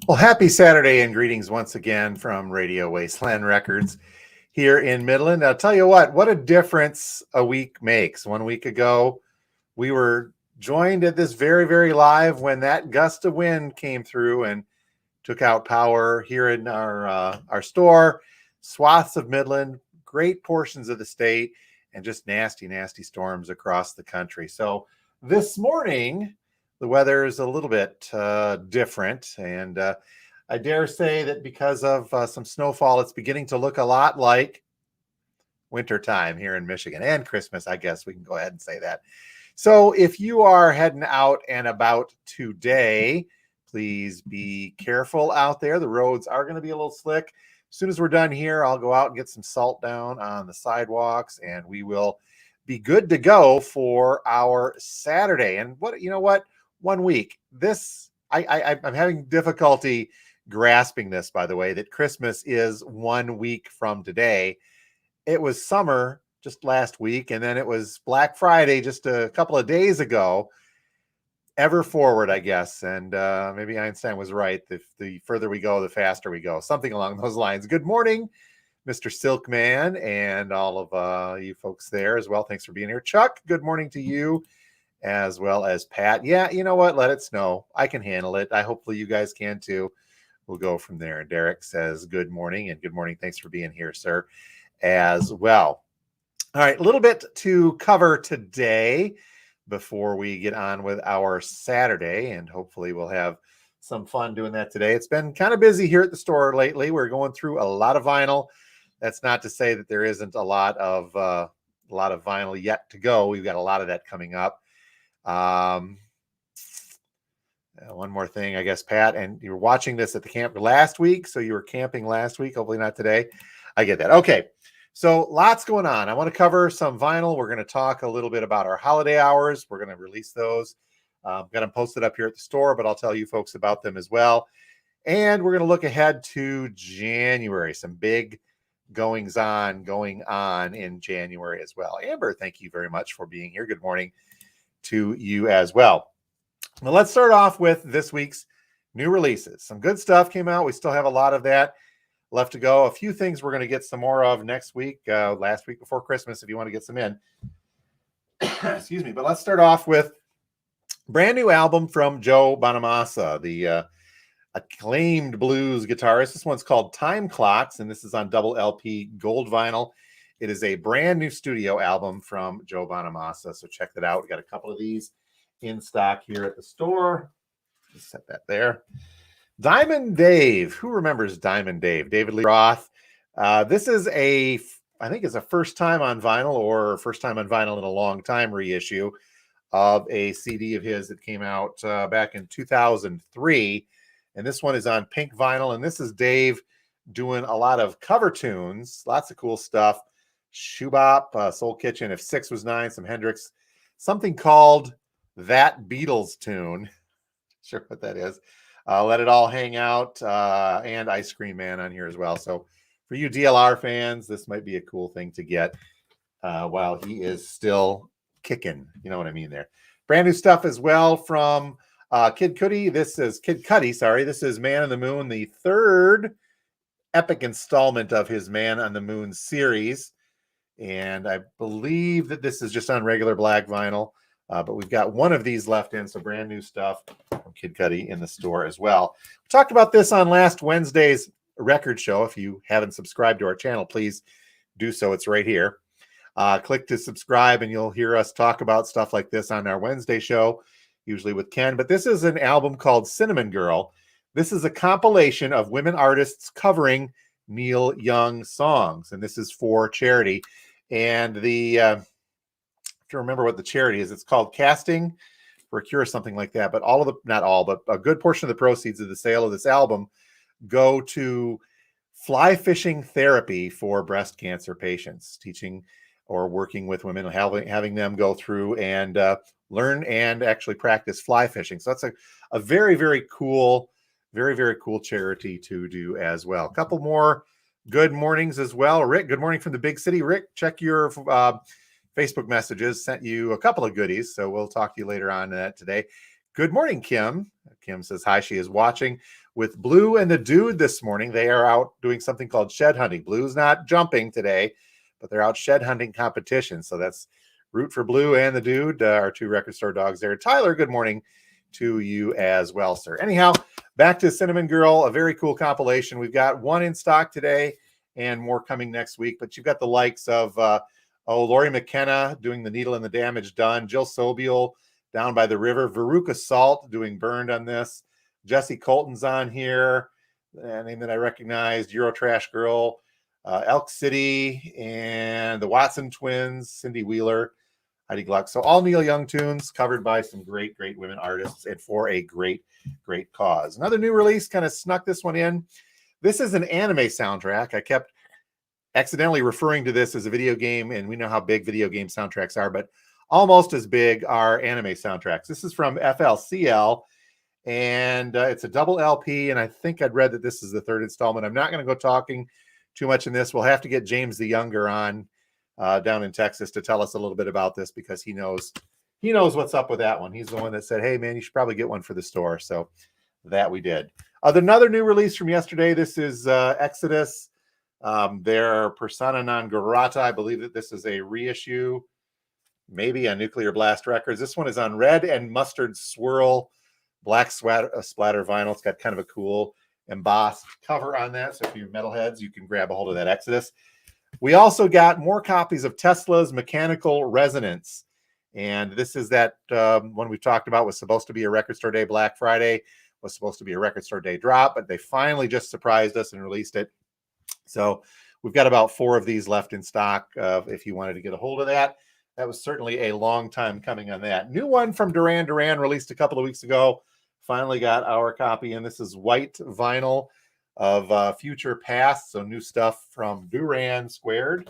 Well, happy Saturday and greetings once again from Radio Wasteland Records here in Midland. I'll tell you what a difference a week makes. 1 week ago, we were joined at this very, very live when that gust of wind came through and took out power here in our store, swaths of Midland, great portions of the state, and just nasty, nasty storms across the country. So this morning, the weather is a little bit different, and I dare say that because of some snowfall, it's beginning to look a lot like wintertime here in Michigan and Christmas. I guess we can go ahead and say that. So if you are heading out and about today, please be careful out there. The roads are going to be a little slick. As soon as we're done here, I'll go out and get some salt down on the sidewalks, and we will be good to go for our Saturday. And you know what? 1 week. I'm having difficulty grasping this, by the way, that Christmas is 1 week from today. It was summer just last week, and then it was Black Friday just a couple of days ago. Ever forward, I guess. And maybe Einstein was right. The further we go, the faster we go. Something along those lines. Good morning, Mr. Silkman, and all of you folks there as well. Thanks for being here. Chuck, good morning to you, as well as Pat. Yeah, you know what? Let it snow. I can handle it. Hopefully you guys can too. We'll go from there. Derek says good morning, and good morning. Thanks for being here, sir, as well. All right, a little bit to cover today before we get on with our Saturday, and hopefully we'll have some fun doing that today. It's been kind of busy here at the store lately. We're going through a lot of vinyl. That's not to say that there isn't a lot of vinyl yet to go. We've got a lot of that coming up. One more thing, I guess, Pat, and you were watching this at the camp last week, so you were camping last week, hopefully not today. I get that. Okay, so lots going on. I want to cover some vinyl. We're going to talk a little bit about our holiday hours. We're going to release those. Got them posted up here at the store, but I'll tell you folks about them as well. And we're going to look ahead to January, some big going on in January as well. Amber, thank you very much for being here. Good morning to you as well. Now, let's start off with this week's new releases. Some good stuff came out. We still have a lot of that left to go. A few things we're going to get some more of next week, last week before Christmas, if you want to get some in. Excuse me. But let's start off with a brand new album from Joe Bonamassa, the acclaimed blues guitarist. This one's called Time Clocks, and this is on double LP gold vinyl. It is a brand new studio album from Joe Bonamassa, so check that out. We got a couple of these in stock here at the store. Just set that there. Diamond Dave. Who remembers Diamond Dave? David Lee Roth. This is I think it's a first time on vinyl, or first time on vinyl in a long time reissue of a CD of his that came out back in 2003. And this one is on pink vinyl. And this is Dave doing a lot of cover tunes, lots of cool stuff. Shoebop, Soul Kitchen, If Six Was Nine, some Hendrix, something called That Beatles Tune. Sure what that is. Let It All Hang Out, and Ice Cream Man on here as well. So for you DLR fans, this might be a cool thing to get while he is still kicking. You know what I mean there. Brand new stuff as well from Kid Cudi. This is Kid Cudi, sorry. This is Man on the Moon, the third epic installment of his Man on the Moon series. And I believe that this is just on regular black vinyl. But we've got one of these left in, so brand new stuff from Kid Cudi in the store as well. We talked about this on last Wednesday's record show. If you haven't subscribed to our channel, please do so. It's right here. Click to subscribe, and you'll hear us talk about stuff like this on our Wednesday show, usually with Ken. But this is an album called Cinnamon Girl. This is a compilation of women artists covering Neil Young songs, and this is for charity. And to remember what the charity is, it's called Casting for a Cure or something like that. But not all, but a good portion of the proceeds of the sale of this album go to fly fishing therapy for breast cancer patients, teaching or working with women, having them go through and learn and actually practice fly fishing. So that's a very, very cool, very, very cool charity to do as well. A couple more good mornings as well. Rick, good morning from the big city. Rick, check your Facebook messages, sent you a couple of goodies, so we'll talk to you later on that today. Good morning, Kim. Kim says hi. She is watching with Blue and the Dude this morning. They are out doing something called shed hunting. Blue's not jumping today, but they're out shed hunting competition. So that's root for Blue and the Dude, our two record store dogs there. Tyler, good morning to you as well, sir. Anyhow, back to Cinnamon Girl, a very cool compilation. We've got one in stock today and more coming next week, but you've got the likes of Lori McKenna doing The Needle and the Damage Done, Jill Sobiel, Down by the River, Veruca Salt doing Burned on this, Jesse Colton's on here, a name that I recognized, Eurotrash Girl, Elk City, and the Watson Twins, Cindy Wheeler, Heidi Gluck. So all Neil Young tunes covered by some great, great women artists and for a great, great cause. Another new release, kind of snuck this one in. This is an anime soundtrack. I kept accidentally referring to this as a video game, and we know how big video game soundtracks are, but almost as big are anime soundtracks. This is from FLCL, and it's a double LP, and I think I'd read that this is the third installment. I'm not going to go talking too much in this. We'll have to get James the Younger on down in Texas to tell us a little bit about this, because he knows what's up with that one. He's the one that said, hey, man, you should probably get one for the store. So that we did. Another new release from yesterday. This is Exodus. Their Persona non grata. I believe that this is a reissue, maybe on Nuclear Blast Records. This one is on red and mustard swirl black splatter vinyl. It's got kind of a cool embossed cover on that. So if you're metalheads, you can grab a hold of that Exodus. We also got more copies of Tesla's Mechanical Resonance. And this is that one we've talked about, was supposed to be a Record Store Day Black Friday, was supposed to be a Record Store Day drop, but they finally just surprised us and released it. So we've got about 4 of these left in stock if you wanted to get a hold of that. That was certainly a long time coming on that. New one from Duran Duran, released a couple of weeks ago. Finally got our copy, and this is white vinyl of Future Past. So new stuff from Duran Squared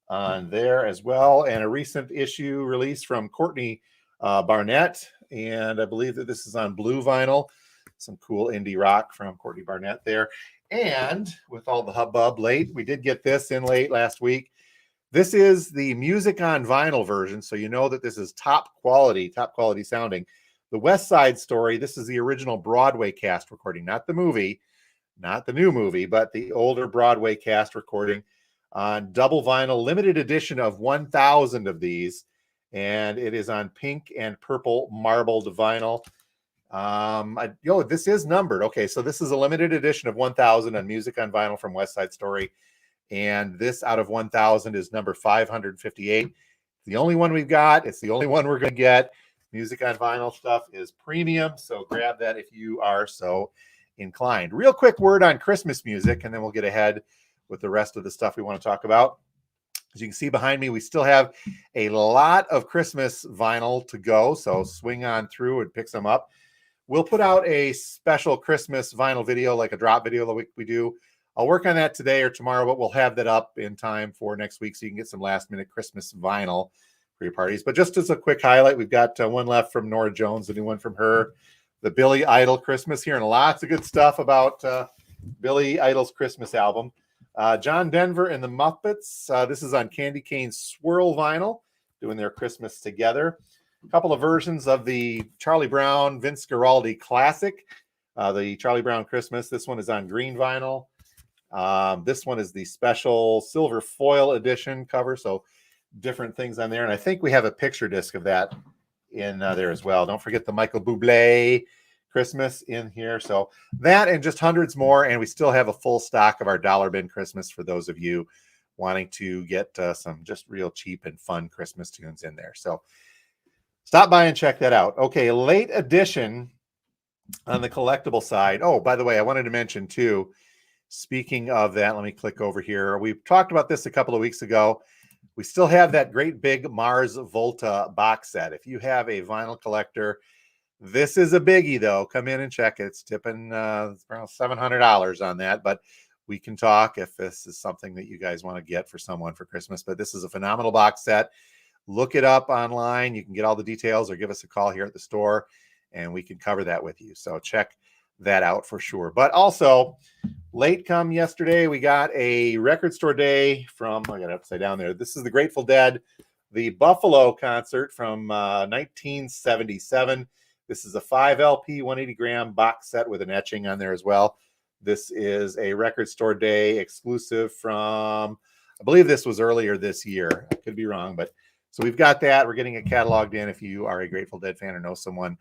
on there as well. And a recent issue release from Courtney Barnett. And I believe that this is on blue vinyl. Some cool indie rock from Courtney Barnett there. And with all the hubbub late, we did get this in late last week. This is the music on vinyl version, so you know that this is top quality sounding. The West Side Story, this is the original Broadway cast recording, not the movie, not the new movie, but the older Broadway cast recording on double vinyl, limited edition of 1,000 of these, and it is on pink and purple marbled vinyl. This is numbered. Okay, so this is a limited edition of 1,000 on music on vinyl from West Side Story. And this out of 1,000 is number 558. It's the only one we've got. It's the only one we're going to get. Music on vinyl stuff is premium, so grab that if you are so inclined. Real quick word on Christmas music, and then we'll get ahead with the rest of the stuff we want to talk about. As you can see behind me, we still have a lot of Christmas vinyl to go, so swing on through and pick some up. We'll put out a special Christmas vinyl video, like a drop video that we do. I'll work on that today or tomorrow, but we'll have that up in time for next week so you can get some last-minute Christmas vinyl for your parties. But just as a quick highlight, we've got one left from Nora Jones, the new one from her, the Billy Idol Christmas, here, and lots of good stuff about Billy Idol's Christmas album. John Denver and the Muppets. This is on Candy Cane Swirl vinyl, doing their Christmas together. A couple of versions of the Charlie Brown, Vince Guaraldi classic, the Charlie Brown Christmas. This one is on green vinyl. This one is the special silver foil edition cover, so different things on there. And I think we have a picture disc of that in there as well. Don't forget the Michael Bublé Christmas in here. So that and just hundreds more. And we still have a full stock of our Dollar Bin Christmas for those of you wanting to get some just real cheap and fun Christmas tunes in there. So stop by and check that out. Okay, late edition on the collectible side. Oh, by the way, I wanted to mention too, speaking of that, let me click over here. We talked about this a couple of weeks ago. We still have that great big Mars Volta box set. If you have a vinyl collector, this is a biggie, though. Come in and check it. It's tipping around $700 on that, but we can talk if this is something that you guys want to get for someone for Christmas. But this is a phenomenal box set. Look it up online. You can get all the details or give us a call here at the store, and we can cover that with you. So check that out for sure. But also, late come yesterday, we got a Record Store Day from, I got it upside down there. This is the Grateful Dead, the Buffalo concert from 1977. This is a 5 LP 180 gram box set with an etching on there as well. This is a Record Store Day exclusive from, I believe this was earlier this year. I could be wrong, but so we've got that. We're getting it cataloged in if you are a Grateful Dead fan or know someone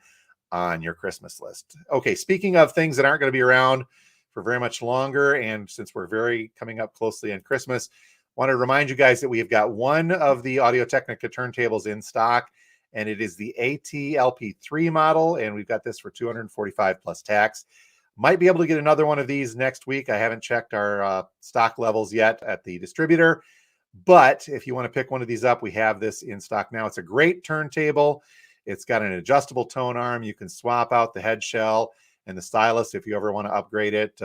on your Christmas list. Okay, speaking of things that aren't going to be around for very much longer, and since we're very coming up closely on Christmas, I want to remind you guys that we've got one of the Audio-Technica turntables in stock, and it is the AT-LP3 model, and we've got this for $245 plus tax. Might be able to get another one of these next week. I haven't checked our stock levels yet at the distributor, but if you want to pick one of these up, we have this in stock now. It's a great turntable. It's got an adjustable tone arm. You can swap out the head shell and the stylus if you ever want to upgrade it.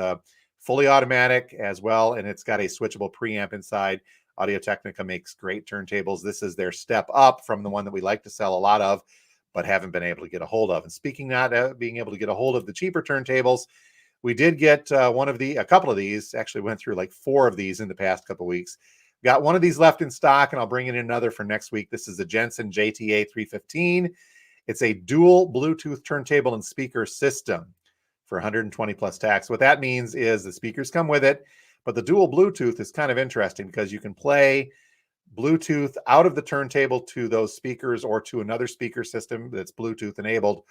Fully automatic as well, and it's got a switchable preamp inside. Audio-Technica makes great turntables. This is their step up from the one that we like to sell a lot of, but haven't been able to get a hold of. And speaking not being able to get a hold of the cheaper turntables, we did get a couple of these. Actually went through like 4 of these in the past couple of weeks. Got one of these left in stock, and I'll bring in another for next week. This is the Jensen JTA 315. It's a dual Bluetooth turntable and speaker system for 120 plus tax. What that means is the speakers come with it, but the dual Bluetooth is kind of interesting because you can play Bluetooth out of the turntable to those speakers or to another speaker system that's Bluetooth enabled,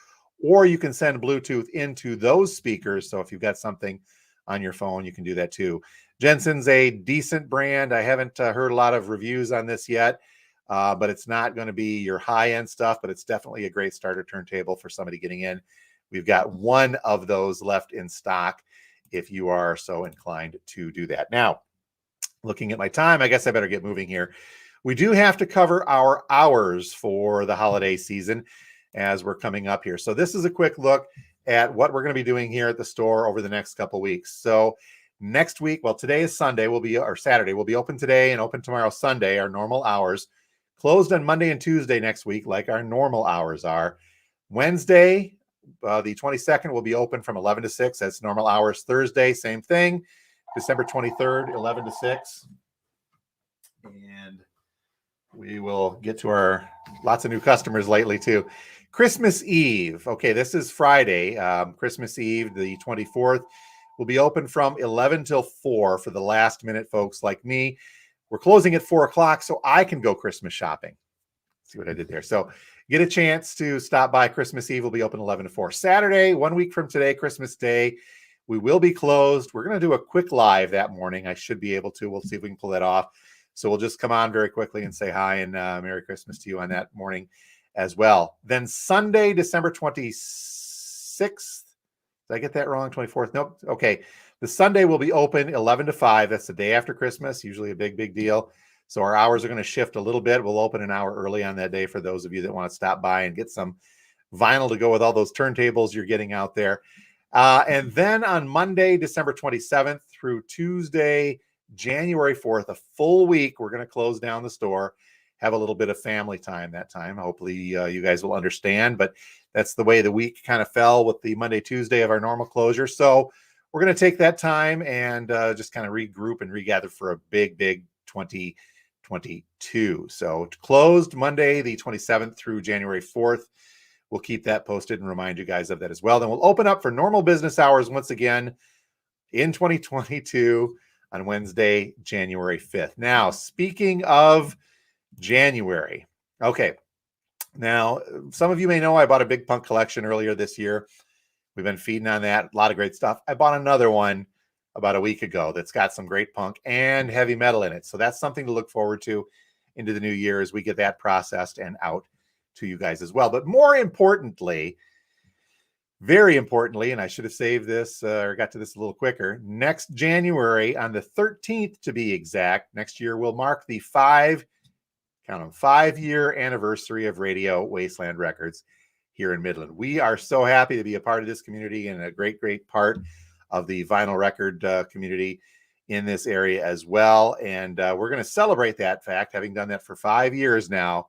or you can send Bluetooth into those speakers. So if you've got something on your phone, you can do that too. Jensen's a decent brand. I haven't heard a lot of reviews on this yet, but it's not going to be your high-end stuff, but it's definitely a great starter turntable for somebody getting in. We've got one of those left in stock if you are so inclined to do that. Now, looking at my time, I guess I better get moving here. We do have to cover our hours for the holiday season as we're coming up here. So this is a quick look at what we're going to be doing here at the store over the next couple of weeks. So next week, well, today is Sunday, or Saturday. We'll be open today and open tomorrow, Sunday, our normal hours. Closed on Monday and Tuesday next week, like our normal hours are. Wednesday, the 22nd, will be open from 11 to 6. That's normal hours. Thursday, same thing. December 23rd, 11 to 6. And we will get to our lots of new customers lately, too. Christmas Eve. Okay, this is Friday. Christmas Eve, the 24th, will be open from 11 till 4 for the last minute folks like me. We're closing at 4 o'clock so I can go Christmas shopping. See what I did there? So get a chance to stop by. Christmas Eve will be open 11 to 4. Saturday, 1 week from today, Christmas Day, we will be closed. We're going to do a quick live that morning. I should be able to. We'll see if we can pull that off. So we'll just come on very quickly and say hi and Merry Christmas to you on that morning as well. Then Sunday, December 26th. Did I get that wrong? 24th? Nope. Okay. The Sunday will be open 11 to 5. That's the day after Christmas, usually a big deal. So our hours are going to shift a little bit. We'll open an hour early on that day for those of you that want to stop by and get some vinyl to go with all those turntables you're getting out there. And then on Monday, December 27th through Tuesday, January 4th, a full week, we're going to close down the store, have a little bit of family time that time. Hopefully you guys will understand, but that's the way the week kind of fell with the Monday, Tuesday of our normal closure. So we're going to take that time and just kind of regroup and regather for a big 2022. So closed Monday, the 27th through January 4th. We'll keep that posted and remind you guys of that as well. Then we'll open up for normal business hours once again in 2022 on Wednesday, January 5th. Now, speaking of January, okay. Now, some of you may know I bought a big punk collection earlier this year. We've been feeding on that. A lot of great stuff. I bought another one about a week ago that's got some great punk and heavy metal in it. So that's something to look forward to into the new year as we get that processed and out to you guys as well. But more importantly, very importantly, and I should have saved this or got to this a little quicker, next January on the 13th to be exact, next year will mark the 5-year anniversary of Radio Wasteland Records here in Midland. We are so happy to be a part of this community and a great part of the vinyl record community in this area as well. And we're going to celebrate that fact, having done that for 5 years now,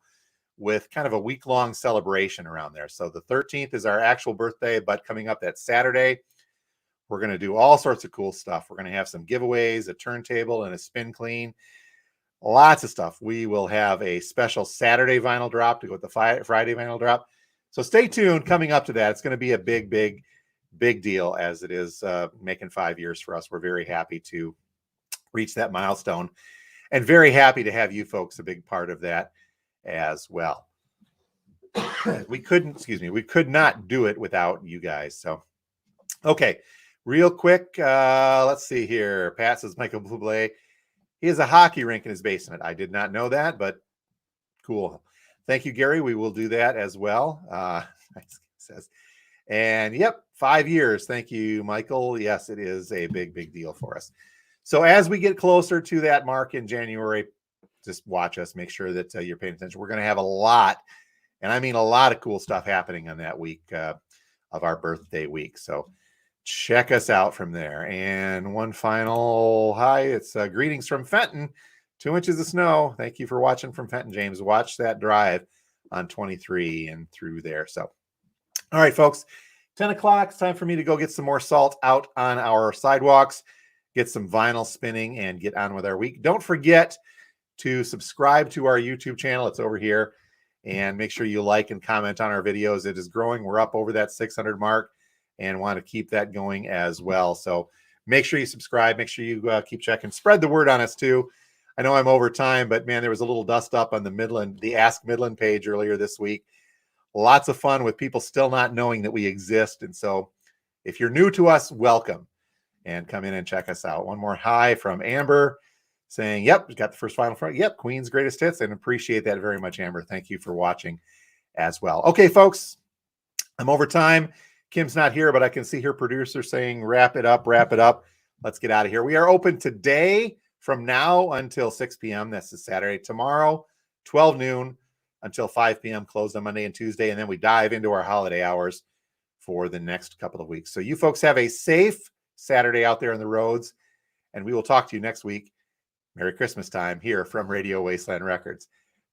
with kind of a week-long celebration around there. So the 13th is our actual birthday, but coming up that Saturday, we're going to do all sorts of cool stuff. We're going to have some giveaways, a turntable, and a spin clean. Lots of stuff. We will have a special Saturday vinyl drop to go with the Friday vinyl drop. So stay tuned. Coming up to that, it's going to be a big deal, as it is making 5 years for us. We're very happy to reach that milestone, and very happy to have you folks a big part of that as well. We could not do it without you guys. So, okay, real quick, let's see here. Pat says Michael Bublé, he has a hockey rink in his basement. I did not know that, but cool. Thank you, Gary. We will do that as well. Says, and yep, 5 years. Thank you, Michael. Yes, it is a big deal for us. So as we get closer to that mark in January, just watch us. Make sure that you're paying attention. We're going to have a lot, and I mean a lot of cool stuff happening on that week of our birthday week. So check us out from there. And one final hi. It's greetings from Fenton. 2 inches of snow. Thank you for watching from Fenton, James. Watch that drive on 23 and through there. So, all right, folks, 10 o'clock. It's time for me to go get some more salt out on our sidewalks, get some vinyl spinning, and get on with our week. Don't forget to subscribe to our YouTube channel. It's over here. And make sure you like and comment on our videos. It is growing. We're up over that 600 mark and want to keep that going as well. So make sure you subscribe. Make sure you keep checking. Spread the word on us too. I know I'm over time, but man, there was a little dust up on the Ask Midland page earlier this week. Lots of fun with people still not knowing that we exist. And so if you're new to us, welcome and come in and check us out. One more hi from Amber saying, yep, got the first final front. Yep, Queen's greatest hits, and appreciate that very much, Amber. Thank you for watching as well. Okay, folks, I'm over time. Kim's not here, but I can see her producer saying, wrap it up. Let's get out of here. We are open today from now until 6 p.m. That's the Saturday. Tomorrow, 12 noon until 5 p.m. Closed on Monday and Tuesday. And then we dive into our holiday hours for the next couple of weeks. So you folks have a safe Saturday out there on the roads, and we will talk to you next week. Merry Christmas time here from Radio Wasteland Records.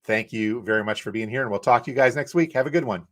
Thank you very much for being here, and we'll talk to you guys next week. Have a good one.